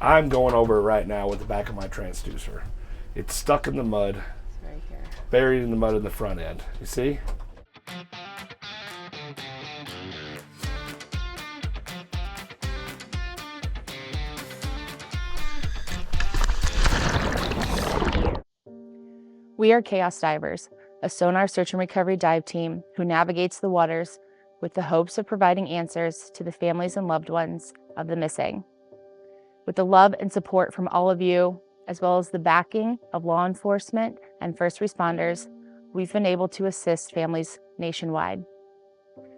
I'm going over it right now with the back of my transducer. It's stuck in the mud, right here, buried in the mud in the front end. You see? We are Chaos Divers, a sonar search and recovery dive team who navigates the waters with the hopes of providing answers to the families and loved ones of the missing. With the love and support from all of you, as well as the backing of law enforcement and first responders, we've been able to assist families nationwide.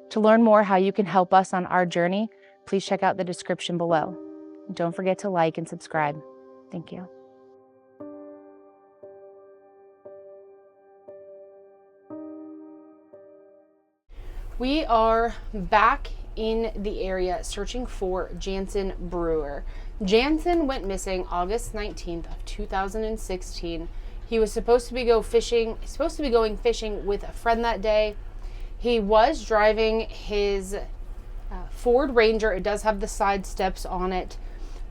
To learn more how you can help us on our journey, please check out the description below. Don't forget to like and subscribe. Thank you. We are back in the area searching for Janson Brewer. Janson went missing August 19th of 2016. He was supposed to be going fishing with a friend that day. He was driving his Ford Ranger. It does have the side steps on it.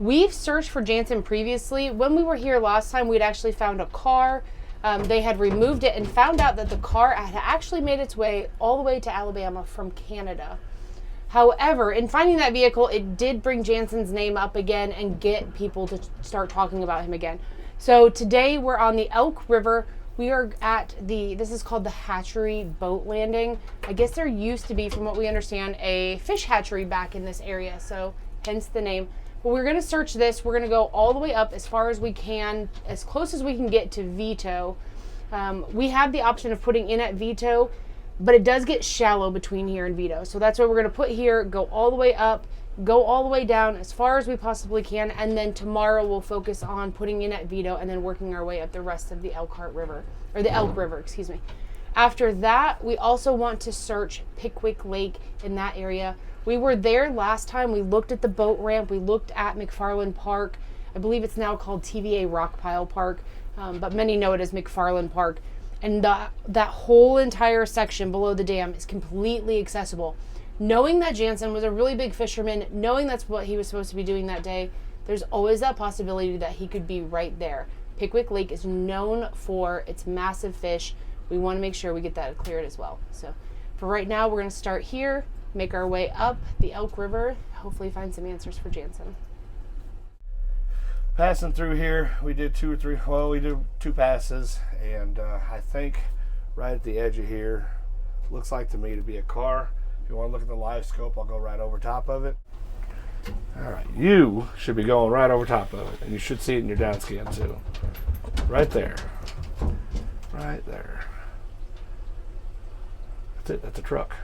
We've searched for Janson previously. When we were here last time, we'd actually found a car. They had removed it and found out that the car had actually made its way all the way to Alabama from Canada. However, in finding that vehicle, it did bring Janson's name up again and get people to start talking about him again. So today we're on the Elk River. We are at this is called the Hatchery Boat Landing. I guess there used to be, from what we understand, a fish hatchery back in this area, so hence the name. But we're going to search this. We're going to go all the way up as far as we can, as close as we can get to Vito. We have the option of putting in at Vito, but it does get shallow between here and Vito. So that's what we're going to put here, go all the way up, go all the way down as far as we possibly can, and then tomorrow we'll focus on putting in at Vito and then working our way up the rest of the Elk River, excuse me. After that, we also want to search Pickwick Lake in that area. We were there last time. We looked at the boat ramp. We looked at McFarland Park. I believe it's now called TVA Rockpile Park, but many know it as McFarland Park. And that whole entire section below the dam is completely accessible. Knowing that Janson was a really big fisherman, knowing that's what he was supposed to be doing that day, there's always that possibility that he could be right there. Pickwick Lake is known for its massive fish. We want to make sure we get that cleared as well. So for right now, we're going to start here, make our way up the Elk River, hopefully find some answers for Janson. Passing through here, we did two passes, and I think right at the edge of here, looks like to me to be a car. If you want to look at the live scope, I'll go right over top of it. All right, you should be going right over top of it, and you should see it in your down scan too. Right there. Right there. That's it, that's a truck.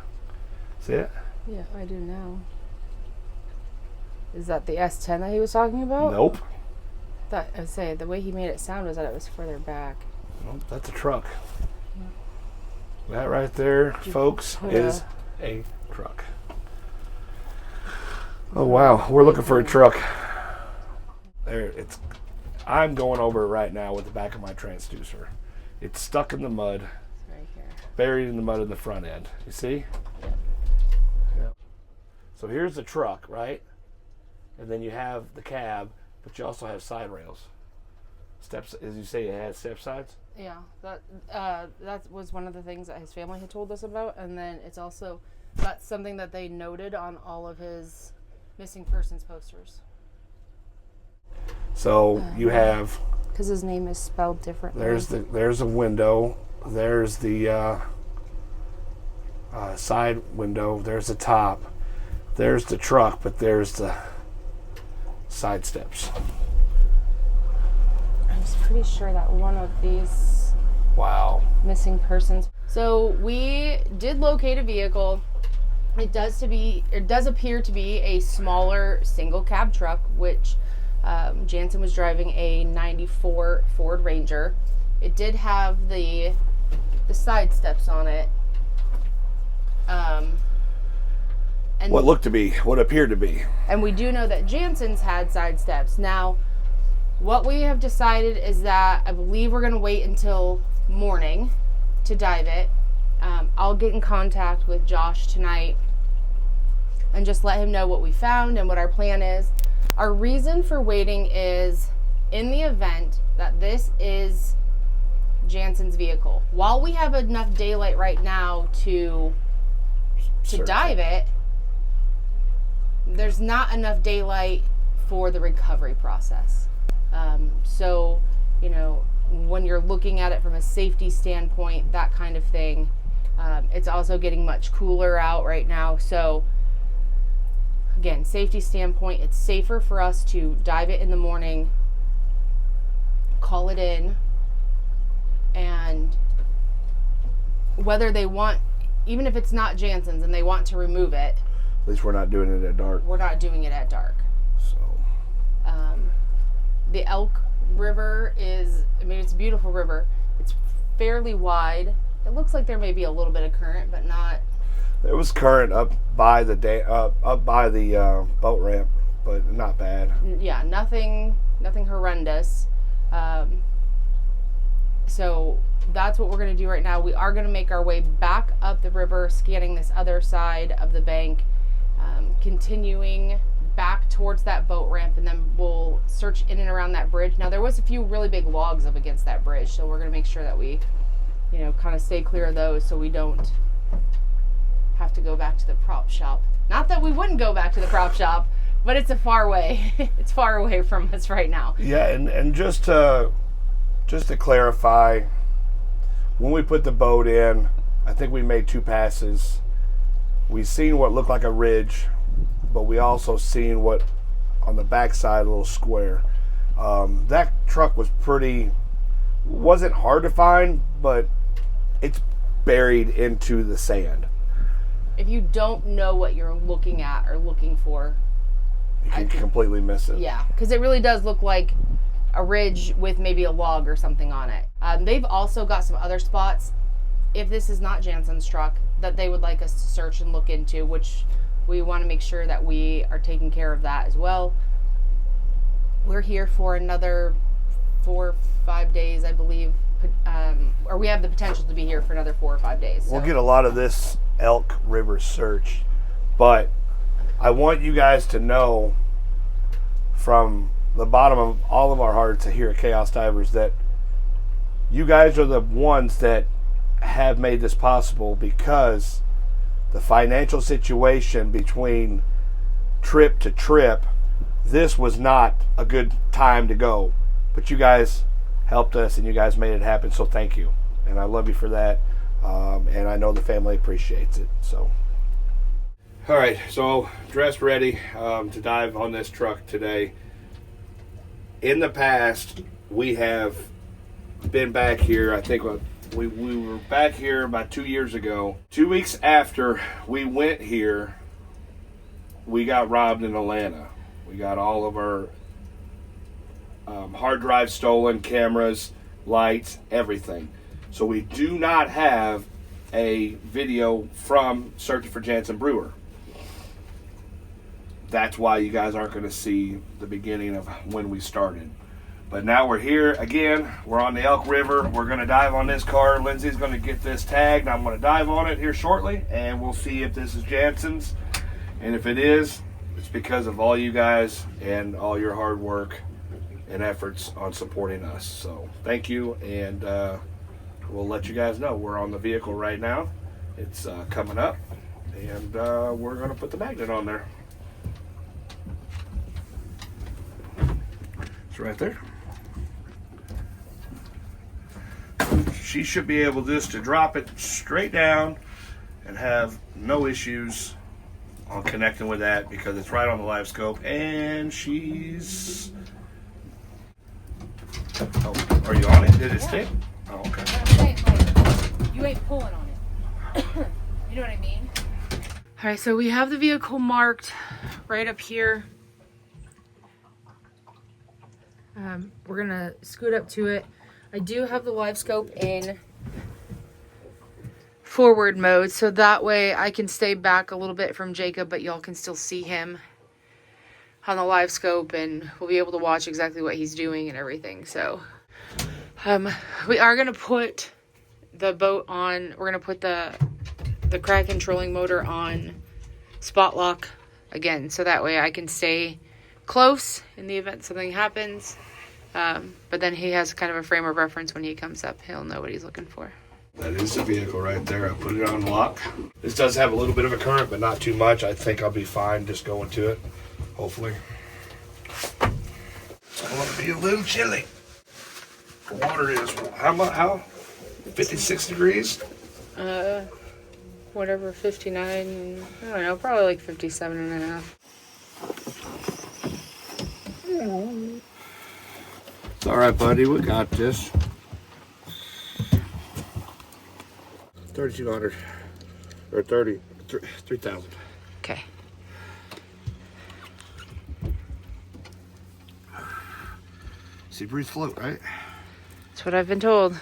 See it? Yeah, I do now. Is that the S10 that he was talking about? Nope. I say the way he made it sound was that it was further back. Nope, that's a truck. Yeah. That right there, folks, is a truck. Oh wow, we're looking for a truck. There, it's. I'm going over it right now with the back of my transducer. It's stuck in the mud, right here, buried in the mud in the front end. You see? Yep. Yep. So here's the truck, right? And then you have the cab, but you also have side rails. Steps, as you say, it has step sides. Yeah, that was one of the things that his family had told us about, and then that's something that they noted on all of his missing persons posters. So you have, because his name is spelled differently. There's a window. There's the side window. There's the top. There's the truck, but there's the side steps. I was pretty sure that one of these missing persons. So we did locate a vehicle. It does appear to be a smaller single cab truck, which Janson was driving a 94 Ford Ranger. It did have the side steps on it. And what appeared to be. And we do know that Janson's had side steps. Now, what we have decided is that I believe we're going to wait until morning to dive it. I'll get in contact with Josh tonight and just let him know what we found and what our plan is. Our reason for waiting is in the event that this is Janson's vehicle. While we have enough daylight right now to dive it, there's not enough daylight for the recovery process. So, when you're looking at it from a safety standpoint, that kind of thing, it's also getting much cooler out right now. So, again, safety standpoint, it's safer for us to dive it in the morning, call it in, and whether they want, even if it's not Janson's and they want to remove it, at least we're not doing it at dark. We're not doing it at dark. So, the Elk River is, it's a beautiful river. It's fairly wide. It looks like there may be a little bit of current, but not. There was current up by the boat ramp, but not bad. Yeah, nothing horrendous. So that's what we're going to do right now. We are going to make our way back up the river, scanning this other side of the bank, continuing back towards that boat ramp, and then we'll search in and around that bridge. Now, there was a few really big logs up against that bridge, so we're going to make sure that we, kind of stay clear of those so we don't have to go back to the prop shop. Not that we wouldn't go back to the prop shop, but it's a far way. It's far away from us right now. Yeah, and just to clarify, when we put the boat in, I think we made 2 passes. We seen what looked like a ridge, but we also seen what on the backside, a little square. That truck wasn't hard to find, but it's buried into the sand. If you don't know what you're looking at or looking for, You can completely miss it. Yeah, because it really does look like a ridge with maybe a log or something on it. They've also got some other spots, if this is not Janson's truck, that they would like us to search and look into, which we want to make sure that we are taking care of that as well. We're here for another 4 or 5 days, I believe, or we have the potential to be here for another 4 or 5 days. So. We'll get a lot of this Elk River search, but I want you guys to know from the bottom of all of our hearts here at Chaos Divers that you guys are the ones that have made this possible, because the financial situation between trip to trip, this was not a good time to go, but you guys helped us and you guys made it happen, so thank you, and I love you for that, and I know the family appreciates it. So all right, so dressed ready to dive on this truck today. In the past, we have been back here. I think we were back here about 2 years ago. 2 weeks after we went here, we got robbed in Atlanta. We got all of our hard drives stolen, cameras, lights, everything. So we do not have a video from searching for Janson Brewer. That's why you guys aren't going to see the beginning of when we started. But now we're here again. We're on the Elk River. We're going to dive on this car. Lindsay's going to get this tagged. I'm going to dive on it here shortly, and we'll see if this is Janson's. And if it is, it's because of all you guys and all your hard work and efforts on supporting us. So thank you, and we'll let you guys know. We're on the vehicle right now. It's coming up, and we're going to put the magnet on there. It's right there. She should be able just to drop it straight down and have no issues on connecting with that, because it's right on the live scope, and she's... Oh, are you on it? Did it stick? Oh, okay. You ain't pulling on it. You know what I mean? All right, so we have the vehicle marked right up here. We're gonna scoot up to it. I do have the live scope in forward mode, so that way I can stay back a little bit from Jacob, but y'all can still see him on the live scope, and we'll be able to watch exactly what he's doing and everything. So we are gonna put the boat on. We're gonna put the Kraken trolling motor on spot lock again, so that way I can stay close in the event something happens. But then he has kind of a frame of reference when he comes up. He'll know what he's looking for. That is the vehicle right there. I put it on lock. This does have a little bit of a current, but not too much. I think I'll be fine just going to it, hopefully. It's going to be a little chilly. The water is, how? 56 degrees? Whatever, 59, I don't know, probably like 57 and a half. It's all right, buddy. We got this. 3,200 or 3,000. Okay. See, breathe, float, right? That's what I've been told.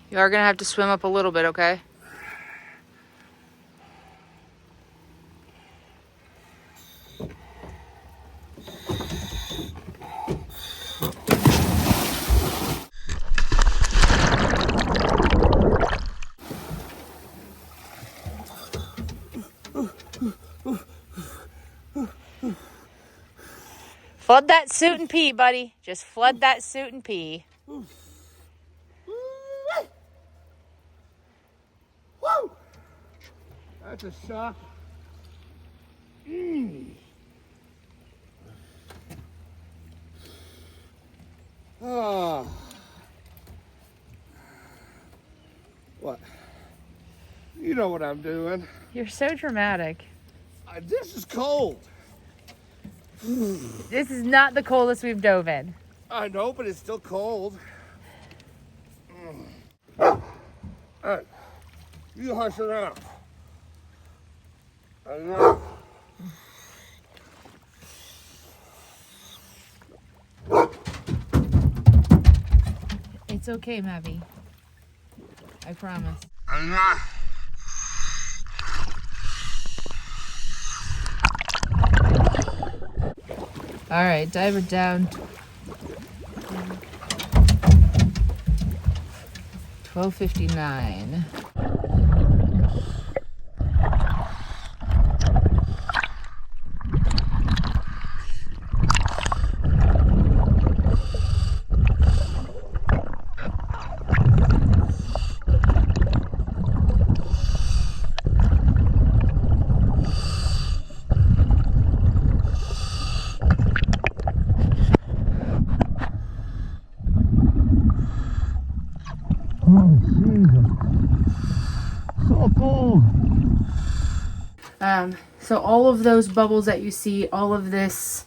You are gonna have to swim up a little bit, okay? Flood that suit and pee, buddy. Just flood that suit and pee. Woo! That's a shock. Oh. What? You know what I'm doing. You're so dramatic. This is cold. This is not the coldest we've dove in. I know, but it's still cold. All right. You hush around. I know. It's okay, Mavi. I promise. I know. All right, dive her down. 12:59. So cold. So all of those bubbles that you see, all of this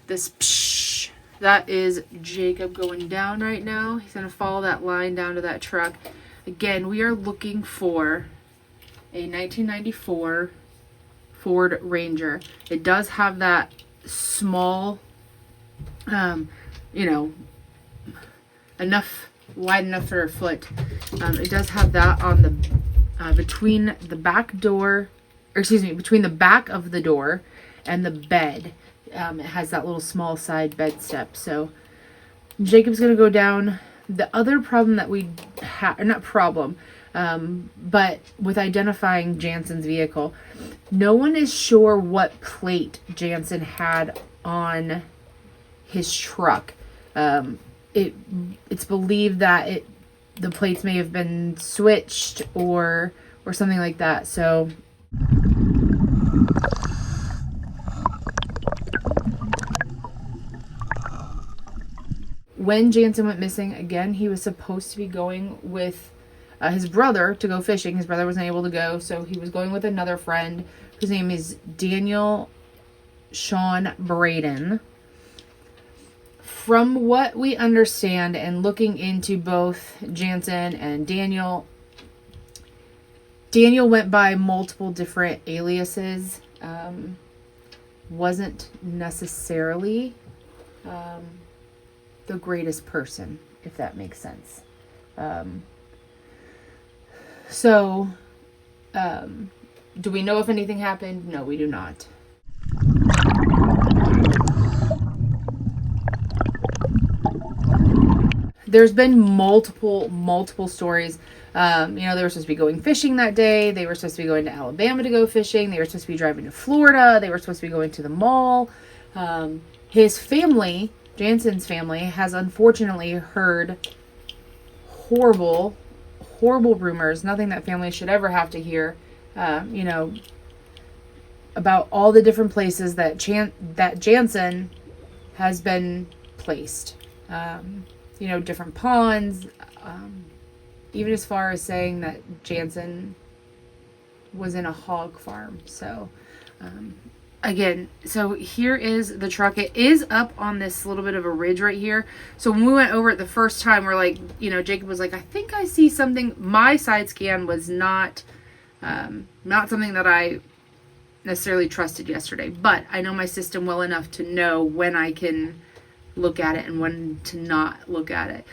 psh, that is Jacob going down right now. He's gonna follow that line down to that truck. Again, we are looking for a 1994 Ford Ranger. It does have that small, wide enough for a foot. It does have that on the between the back door, or excuse me, between the back of the door and the bed. It has that little small side bed step. So Jacob's gonna go down. The other problem that we have, not problem, but with identifying Janson's vehicle, no one is sure what plate Janson had on his truck. It's believed that the plates may have been switched or something like that. So when Janson went missing, again, he was supposed to be going with his brother to go fishing. His brother wasn't able to go, so he was going with another friend whose name is Daniel Sean Braden. From what we understand and looking into both Janson and Daniel went by multiple different aliases. Wasn't necessarily the greatest person, if that makes sense. Do we know if anything happened? No, we do not. there's been multiple stories. They were supposed to be going fishing that day. They were supposed to be going to Alabama to go fishing. They were supposed to be driving to Florida. They were supposed to be going to the mall. His family, Janson's family, has unfortunately heard horrible rumors. Nothing that families should ever have to hear. About all the different places that Janson has been placed. Different ponds, even as far as saying that Janson was in a hog farm. So, so here is the truck. It is up on this little bit of a ridge right here. So when we went over it the first time, we're like, Jacob was like, I think I see something. My side scan was not something that I necessarily trusted yesterday, but I know my system well enough to know when I can look at it and when to not look at it.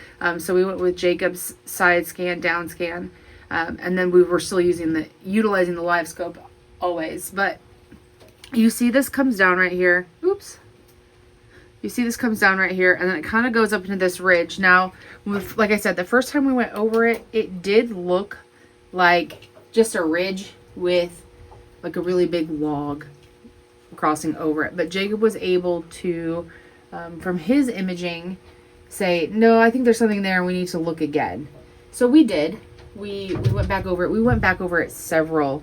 So we went with Jacob's side scan, down scan, and then we were still utilizing the live scope always. But you see this comes down right here. Oops. You see this comes down right here, and then it kind of goes up into this ridge. Now, like I said, the first time we went over it, it did look like just a ridge with like a really big log crossing over it. But Jacob was able to, from his imaging, say, no, I think there's something there and we need to look again. So we did. We went back over it. We went back over it several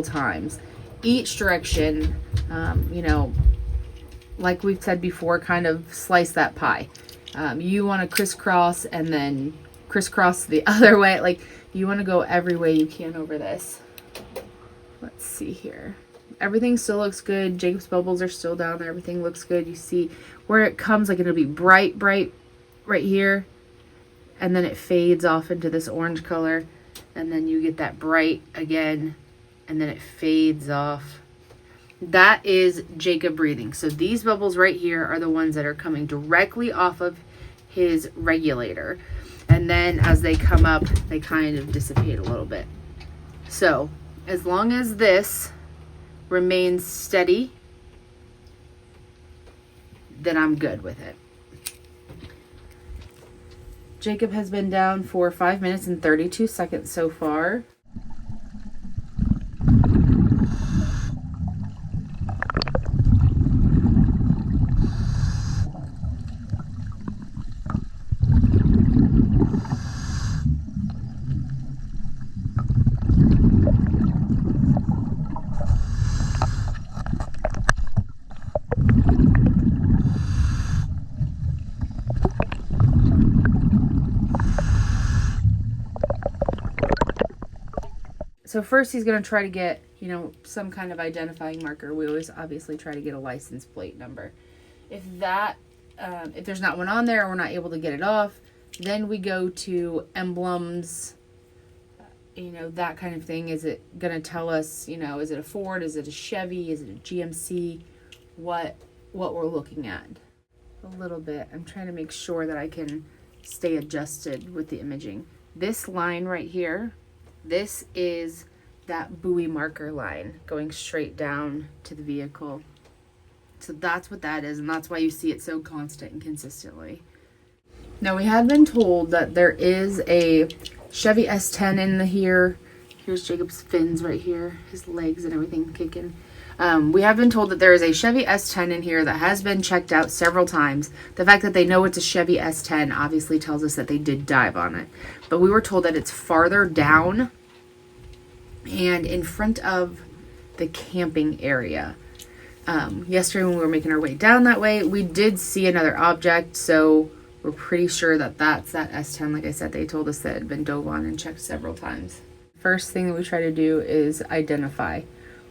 times. Each direction, like we've said before, kind of slice that pie. You want to crisscross and then crisscross the other way. Like, you want to go every way you can over this. Let's see here. Everything still looks good. Jacob's bubbles are still down there. Everything looks good. You see where it comes, like it'll be bright right here. And then it fades off into this orange color. And then you get that bright again. And then it fades off. That is Jacob breathing. So these bubbles right here are the ones that are coming directly off of his regulator. And then as they come up, they kind of dissipate a little bit. So as long as this remains steady, then I'm good with it. Jacob has been down for 5 minutes and 32 seconds so far. So first he's going to try to get, some kind of identifying marker. We always obviously try to get a license plate number. If there's not one on there or we're not able to get it off, then we go to emblems, that kind of thing. Is it going to tell us, is it a Ford? Is it a Chevy? Is it a GMC? What we're looking at. A little bit. I'm trying to make sure that I can stay adjusted with the imaging. This line right here, this is that buoy marker line going straight down to the vehicle. So that's what that is, and that's why you see it so constant and consistently. Now, we had been told that there is a Chevy S10 in here. Here's Jacob's fins right here, his legs and everything kicking. We have been told that there is a Chevy S10 in here that has been checked out several times. The fact that they know it's a Chevy S10 obviously tells us that they did dive on it. But we were told that it's farther down and in front of the camping area. Yesterday when we were making our way down that way, we did see another object, so we're pretty sure that that's that S10. Like I said, they told us that it had been dove on and checked several times. First thing that we try to do is identify.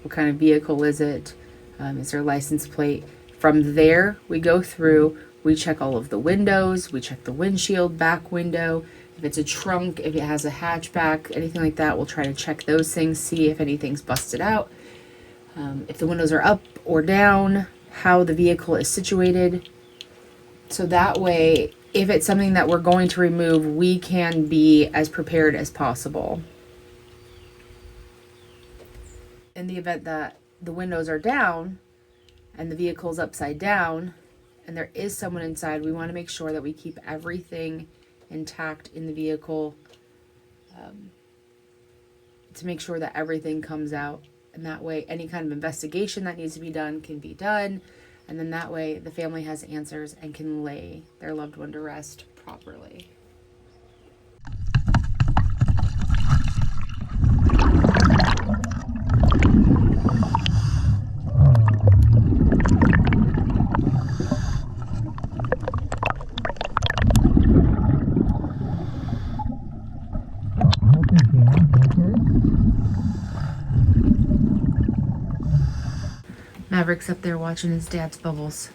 What kind of vehicle is it? Is there a license plate? From there, we go through, we check all of the windows, we check the windshield, back window. If it's a trunk, if it has a hatchback, anything like that, we'll try to check those things, see if anything's busted out. If the windows are up or down, how the vehicle is situated. So that way, if it's something that we're going to remove, we can be as prepared as possible. In the event that the windows are down and the vehicle's upside down and there is someone inside, we want to make sure that we keep everything intact in the vehicle to make sure that everything comes out. And that way, any kind of investigation that needs to be done can be done. And then that way, the family has answers and can lay their loved one to rest properly. Maverick's up there watching his dad's bubbles.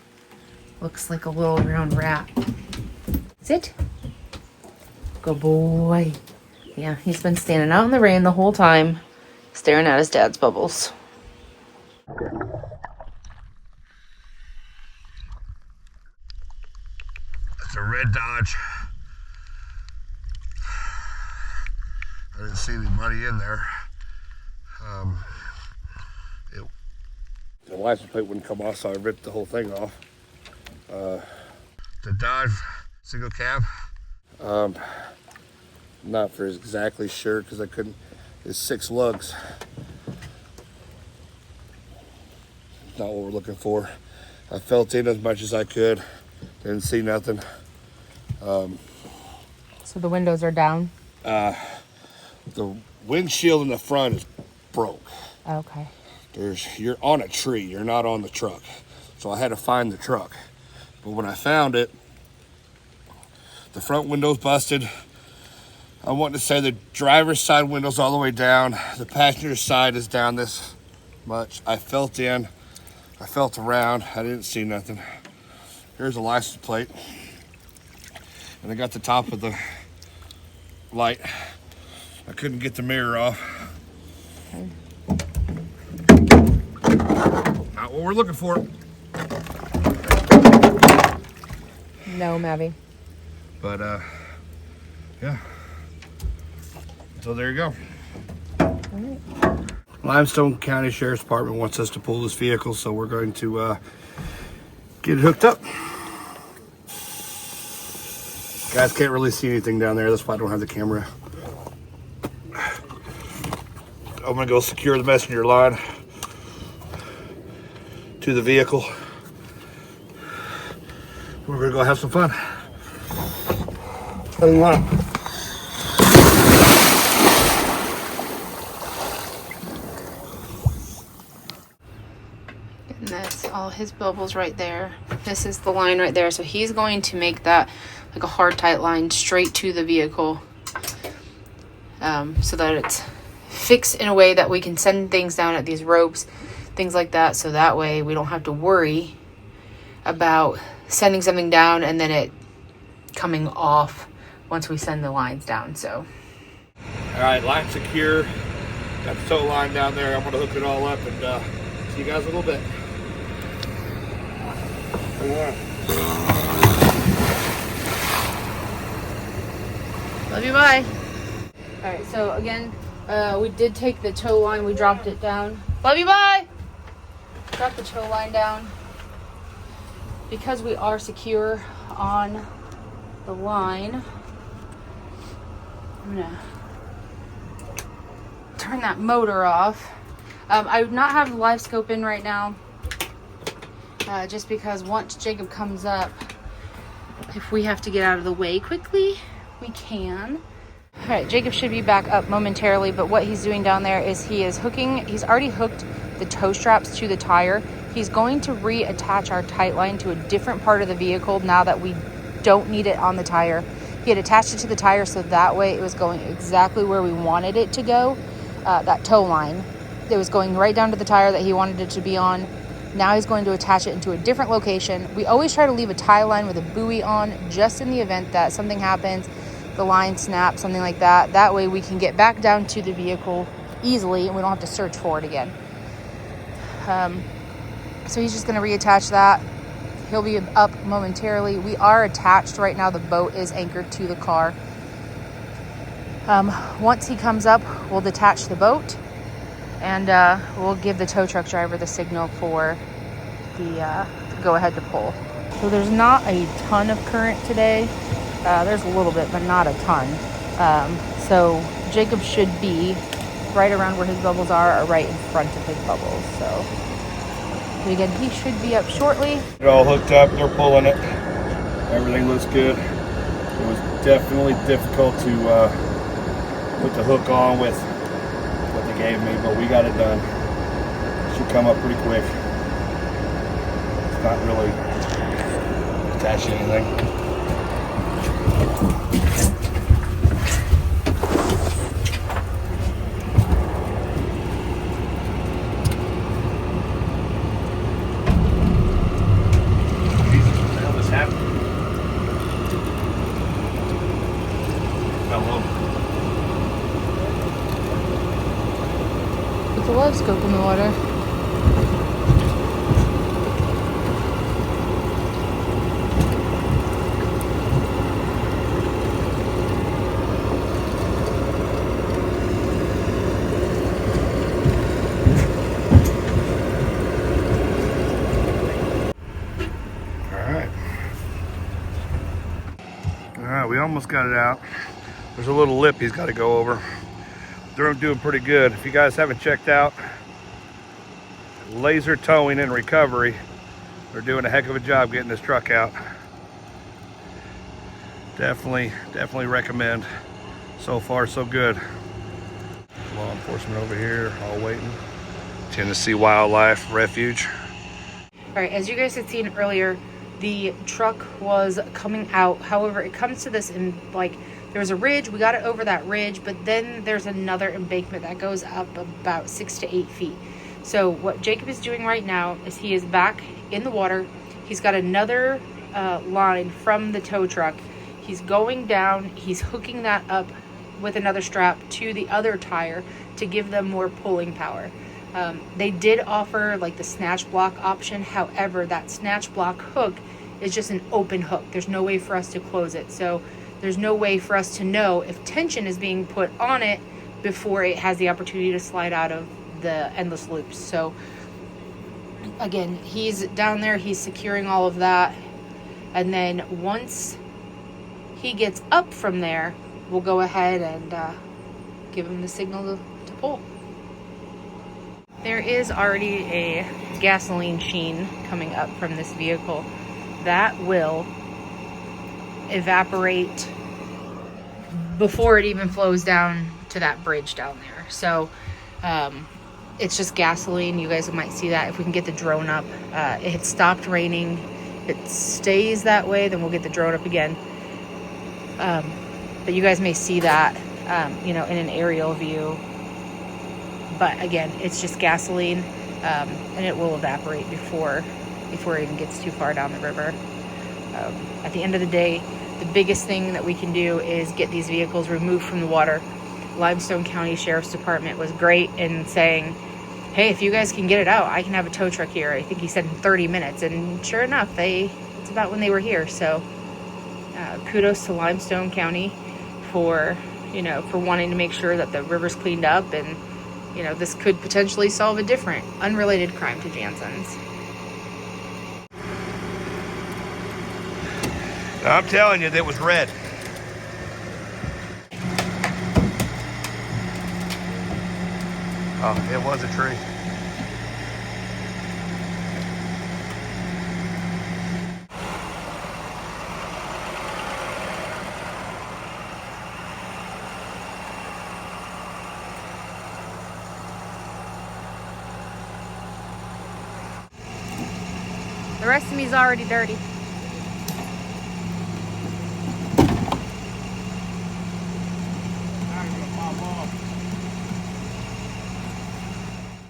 Looks like a little round rat. Sit. Good boy. Yeah, he's been standing out in the rain the whole time, staring at his dad's bubbles. It's a red Dodge. I didn't see anybody in there. The license plate wouldn't come off, so I ripped the whole thing off. The Dodge single cab. Not for exactly sure because I couldn't. It's 6 lugs. Not what we're looking for. I felt in as much as I could. Didn't see nothing. So the windows are down? The windshield in the front is broke. Okay. You're on a tree, you're not on the truck. So I had to find the truck. But when I found it, the front window's busted. I want to say the driver's side window's all the way down. The passenger side is down this much. I felt in, I felt around, I didn't see nothing. Here's a license plate. And I got the top of the light. I couldn't get the mirror off. Okay. Not what we're looking for. No, Mavi. But, yeah. So there you go. All right. Limestone County Sheriff's Department wants us to pull this vehicle, so we're going to get it hooked up. Guys can't really see anything down there. That's why I don't have the camera. I'm gonna go secure the messenger line to the vehicle. We're gonna go have some fun. Getting this, all his bubbles right there. This is the line right there. So he's going to make that like a hard, tight line straight to the vehicle, so that it's fixed in a way that we can send things down at these ropes, things like that. So that way we don't have to worry about sending something down and then it coming off once we send the lines down. So, all right, line secure. Got the tow line down there. I'm gonna hook it all up and see you guys in a little bit. love you, bye. All right, so again, we did take the tow line, we dropped it down. Love you, bye. Drop the tow line down. Because we are secure on the line, I'm gonna turn that motor off. I would not have the live scope in right now, just because once Jacob comes up, if we have to get out of the way quickly, we can. All right, Jacob should be back up momentarily, but what he's doing down there is he's already hooked the tow straps to the tire. He's going to reattach our tight line to a different part of the vehicle now that we don't need it on the tire. He had attached it to the tire so that way it was going exactly where we wanted it to go, that tow line. It was going right down to the tire that he wanted it to be on. Now he's going to attach it into a different location. We always try to leave a tie line with a buoy on just in the event that something happens, the line snaps, something like that. That way we can get back down to the vehicle easily and we don't have to search for it again. So he's just going to reattach that. He'll be up momentarily. We are attached right now. The boat is anchored to the car. Once he comes up, we'll detach the boat and we'll give the tow truck driver the signal for the go ahead to pull. So there's not a ton of current today. There's a little bit, but not a ton. So Jacob should be right around where his bubbles are or right in front of his bubbles. So but again, he should be up shortly. They're all hooked up, they're pulling it. Everything looks good. It was definitely difficult to put the hook on with what they gave me, but we got it done. Should come up pretty quick. It's not really attaching anything. Put the love scope in the water. Alright, we almost got it out. There's a little lip he's got to go over. They're doing pretty good. If you guys haven't checked out Laser Towing and Recovery, they're doing a heck of a job getting this truck out. Definitely recommend. So far, so good. Law enforcement over here, all waiting. Tennessee Wildlife Refuge. All right, as you guys had seen earlier, the truck was coming out. However, it comes to this in like, there was a ridge, we got it over that ridge, but then there's another embankment that goes up about 6 to 8 feet. So what Jacob is doing right now is he is back in the water. He's got another line from the tow truck. He's going down, he's hooking that up with another strap to the other tire to give them more pulling power. They did offer like the snatch block option. However, that snatch block hook is just an open hook. There's no way for us to close it. So there's no way for us to know if tension is being put on it before it has the opportunity to slide out of the endless loops. So again, he's down there, he's securing all of that. And then once he gets up from there, we'll go ahead and give him the signal to pull. There is already a gasoline sheen coming up from this vehicle. That will evaporate before it even flows down to that bridge down there. So it's just gasoline. You guys might see that if we can get the drone up. It had stopped raining. If it stays that way, then we'll get the drone up again. But you guys may see that, in an aerial view. But again, it's just gasoline, and it will evaporate before it even gets too far down the river. At the end of the day, the biggest thing that we can do is get these vehicles removed from the water. Limestone County Sheriff's Department was great in saying, hey, if you guys can get it out, I can have a tow truck here. I think he said in 30 minutes. And sure enough, it's about when they were here. So kudos to Limestone County for wanting to make sure that the river's cleaned up, and this could potentially solve a different unrelated crime to Janson's. I'm telling you, that was red. Oh, it was a tree. The rest of me is already dirty.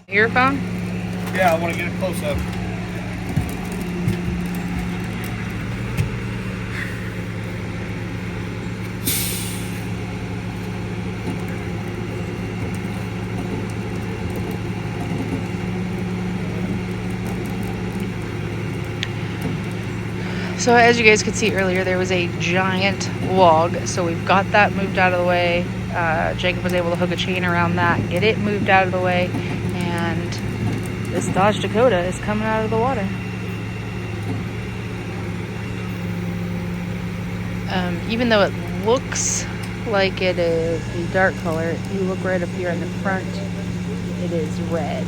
Your phone? Yeah, I want to get a close up. So as you guys could see earlier, there was a giant log. So we've got that moved out of the way. Jacob was able to hook a chain around that, get it moved out of the way. And this Dodge Dakota is coming out of the water. Even though it looks like it is a dark color, if you look right up here in the front, it is red.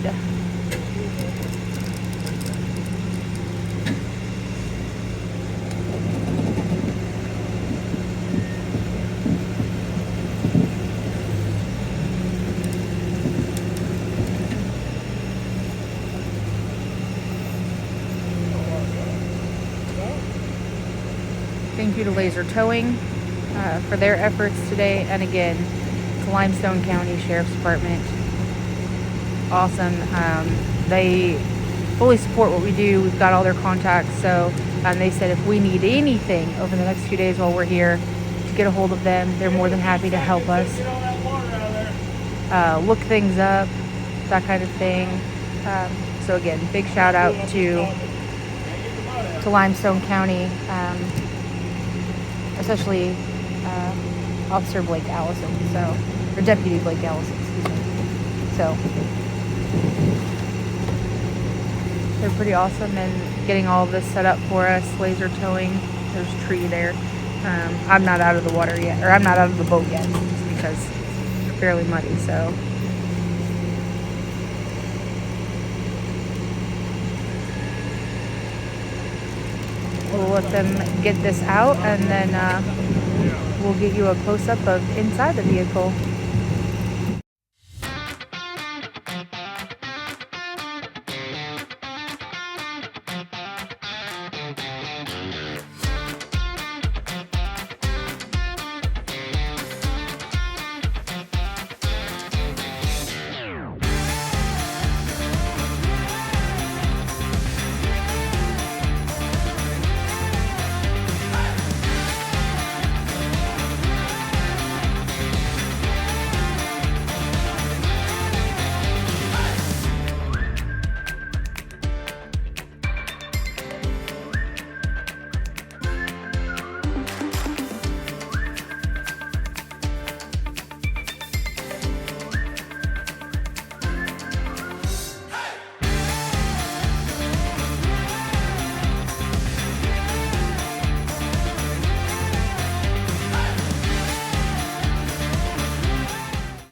Thank you to Laser Towing for their efforts today, and again to Limestone County Sheriff's Department. Awesome. They fully support what we do. We've got all their contacts, so they said if we need anything over the next few days while we're here, to get a hold of them. They're more than happy to help us look things up, that kind of thing. So again, big shout out to Limestone County, especially Officer Blake Allison, or Deputy Blake Allison, excuse me. So they're pretty awesome in getting all of this set up for us. Laser towing. There's a tree there. I'm not out of the water yet, or I'm not out of the boat yet, because it's fairly muddy. So we'll let them get this out, and then we'll get you a close-up of inside the vehicle.